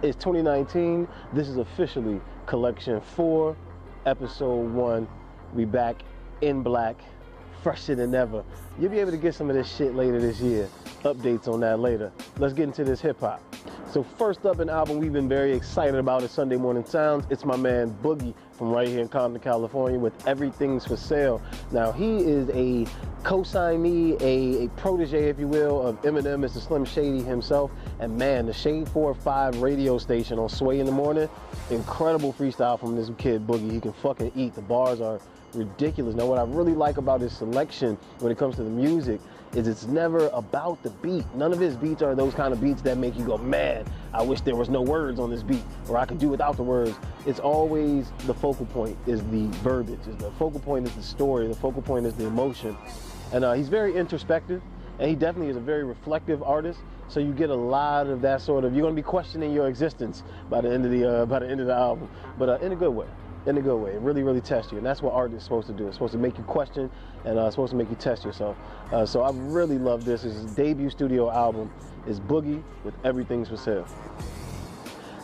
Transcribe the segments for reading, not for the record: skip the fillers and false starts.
It's 2019. This is officially Collection 4, Episode 1. We back in black, fresher than ever. You'll be able to get some of this shit later this year. Updates on that later. Let's get into this hip hop. So first up, an album we've been very excited about is Sunday Morning Sounds. It's my man Boogie from right here in Compton, California with Everything's for Sale. Now he is a co-signee, a protege, if you will, of Eminem, Mr. Slim Shady himself. And man, the Shade 4-5 radio station on Sway in the Morning, incredible freestyle from this kid Boogie. He can fucking eat. The bars are ridiculous. Now what I really like about his selection when it comes to the music is it's never about the beat. None of his beats are those kind of beats that make you go, man, I wish there was no words on this beat, or I could do without the words. It's always the focal point is the verbiage. The focal point is the story. The focal point is the emotion. And he's very introspective, and he definitely is a very reflective artist. So you get a lot of that sort of, you're gonna be questioning your existence by the end of the album, but in a good way. In a good way. It really, really tests you. And that's what art is supposed to do. It's supposed to make you question, and it's supposed to make you test yourself. So I really love this. His debut studio album is Boogie with Everything's for Sale.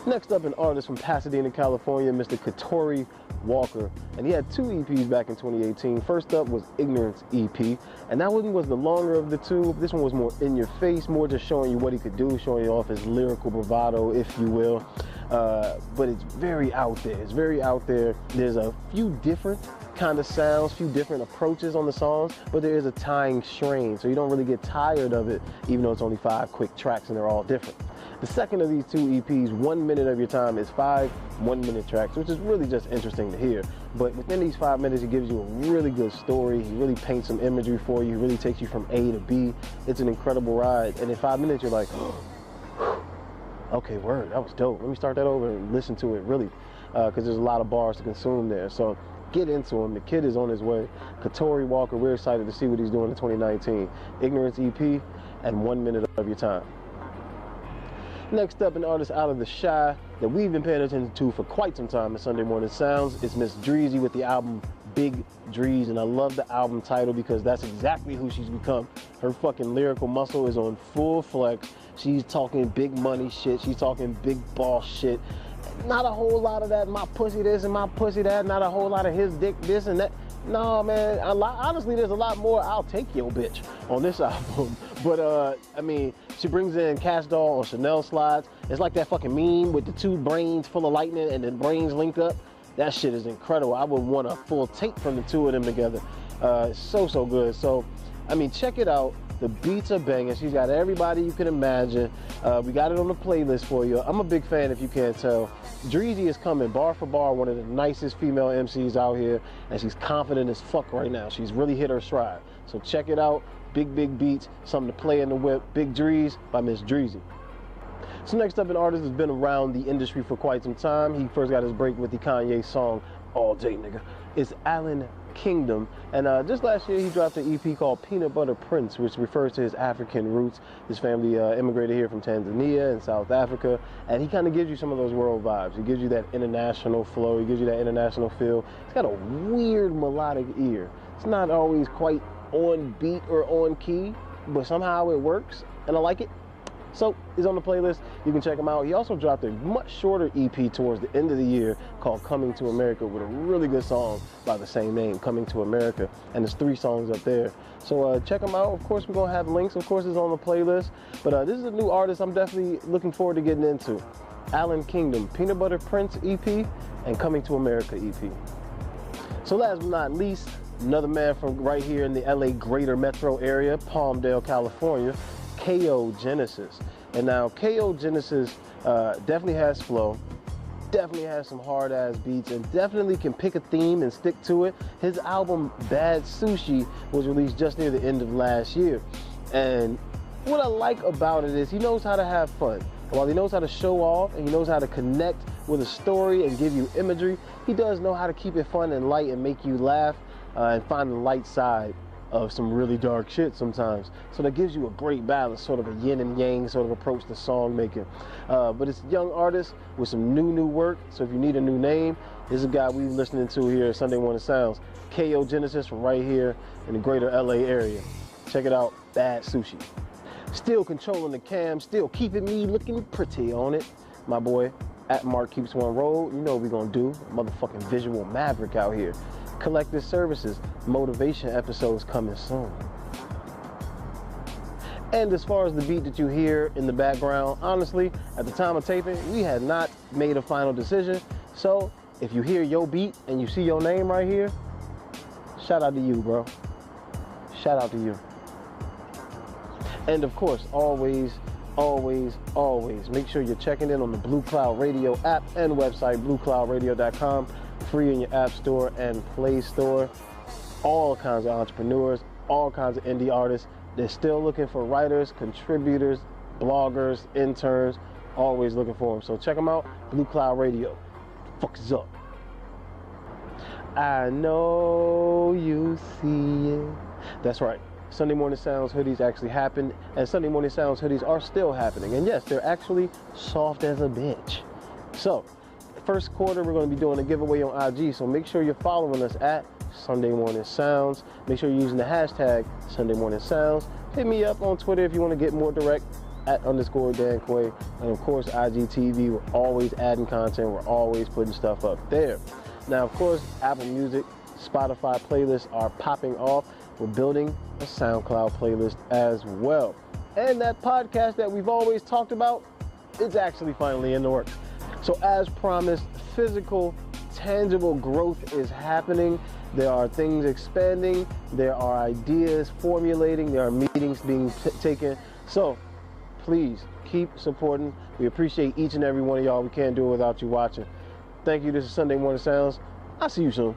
Next up, an artist from Pasadena, California, Mr. Katori Walker. And he had 2 EPs back in 2018. First up was Ignorance EP. And that one was the longer of the 2. This one was more in your face, more just showing you what he could do, showing you off his lyrical bravado, if you will. But it's very out there. It's very out there. There's a few different kind of sounds, few different approaches on the songs, but there is a tying strain, so you don't really get tired of it, even though it's only 5 quick tracks and they're all different. The second of these 2 EPs, 1 minute of your time, is 5 one-minute tracks, which is really just interesting to hear. But within these 5 minutes, he gives you a really good story. He really paints some imagery for you. He really takes you from A to B. It's an incredible ride. And in 5 minutes, you're like, okay, word, that was dope. Let me start that over and listen to it, really, because there's a lot of bars to consume there. So get into him. The kid is on his way. Katori Walker, we're excited to see what he's doing in 2019. Ignorance EP and 1 minute of your time. Next up, an artist out of the Shy that we've been paying attention to for quite some time at Sunday Morning Sounds. It's Miss Dreezy with the album Big Dreez, and I love the album title because that's exactly who she's become. Her fucking lyrical muscle is on full flex. She's talking big money shit. She's talking big boss shit. Not a whole lot of that, my pussy this and my pussy that. Not a whole lot of his dick this and that. No, man, honestly, there's a lot more I'll take your bitch on this album. But, I mean, she brings in Cash Doll on Chanel slides. It's like that fucking meme with the 2 brains full of lightning and the brains link up. That shit is incredible. I would want a full tape from the 2 of them together. It's so good. So, I mean, check it out. The beats are banging. She's got everybody you can imagine. We got it on the playlist for you. I'm a big fan, if you can't tell. Dreezy is coming bar for bar, one of the nicest female MCs out here, and she's confident as fuck right now. She's really hit her stride. So check it out. Big beats, something to play in the whip. Big Dreez by Miss Dreezy. So next up, an artist that's been around the industry for quite some time. He first got his break with the Kanye song, All Day Nigga. It's Allan Kingdom, and just last year he dropped an EP called Peanut Butter Prince, which refers to his African roots. His family immigrated here from Tanzania and South Africa, and he kind of gives you some of those world vibes. He gives you that international flow, he gives you that international feel. He's got a weird melodic ear. It's not always quite on beat or on key, but somehow it works, and I like it. So he's on the playlist. You can check him out. He also dropped a much shorter EP towards the end of the year called Coming to America with a really good song by the same name, Coming to America. And there's 3 songs up there. So check him out. Of course, we're going to have links. Of course, it's on the playlist. But this is a new artist I'm definitely looking forward to getting into. Allan Kingdom, Peanut Butter Prince EP, and Coming to America EP. So last but not least, another man from right here in the LA greater metro area, Palmdale, California, Kayo Genesis. And now Kayo Genesis definitely has flow, definitely has some hard ass beats, and definitely can pick a theme and stick to it. His album Bad Sushi was released just near the end of last year. And what I like about it is he knows how to have fun. And while he knows how to show off and he knows how to connect with a story and give you imagery, he does know how to keep it fun and light and make you laugh and find the light side of some really dark shit sometimes. So that gives you a great balance, sort of a yin and yang sort of approach to song making. But it's a young artist with some new work. So if you need a new name, this is a guy we've been listening to here at Sunday Morning Sounds. Kayo Genesis from right here in the greater LA area. Check it out, Bad Sushi. Still controlling the cam, still keeping me looking pretty on it. my boy, at Mark Keeps One Road. You know what we gonna do. Motherfucking visual maverick out here. Collective services, motivation episodes coming soon. And as far as the beat that you hear in the background, honestly, at the time of taping, we had not made a final decision. So if you hear your beat and you see your name right here, shout out to you, bro. Shout out to you. And of course, always, make sure you're checking in on the Blue Cloud Radio app and website, bluecloudradio.com, free in your app store and Play Store. All kinds of entrepreneurs, all kinds of indie artists. They're still looking for writers, contributors, bloggers, interns, always looking for them. So check them out, Blue Cloud Radio. Fuck is up. I know you see it. That's right. Sunday Morning Sounds hoodies actually happened, and Sunday Morning Sounds hoodies are still happening. And yes, they're actually soft as a bitch. So, first quarter, we're going to be doing a giveaway on IG, so make sure you're following us at Sunday Morning Sounds. Make sure you're using the hashtag Sunday Morning Sounds. Hit me up on Twitter if you want to get more direct at _Dan Quay. And of course, IGTV, we're always adding content. We're always putting stuff up there. Now, of course, Apple Music, Spotify playlists are popping off. We're building a SoundCloud playlist as well. And that podcast that we've always talked about, it's actually finally in the works. So as promised, physical, tangible growth is happening. There are things expanding. There are ideas formulating. There are meetings being taken. So please keep supporting. We appreciate each and every one of y'all. We can't do it without you watching. Thank you. This is Sunday Morning Sounds. I'll see you soon.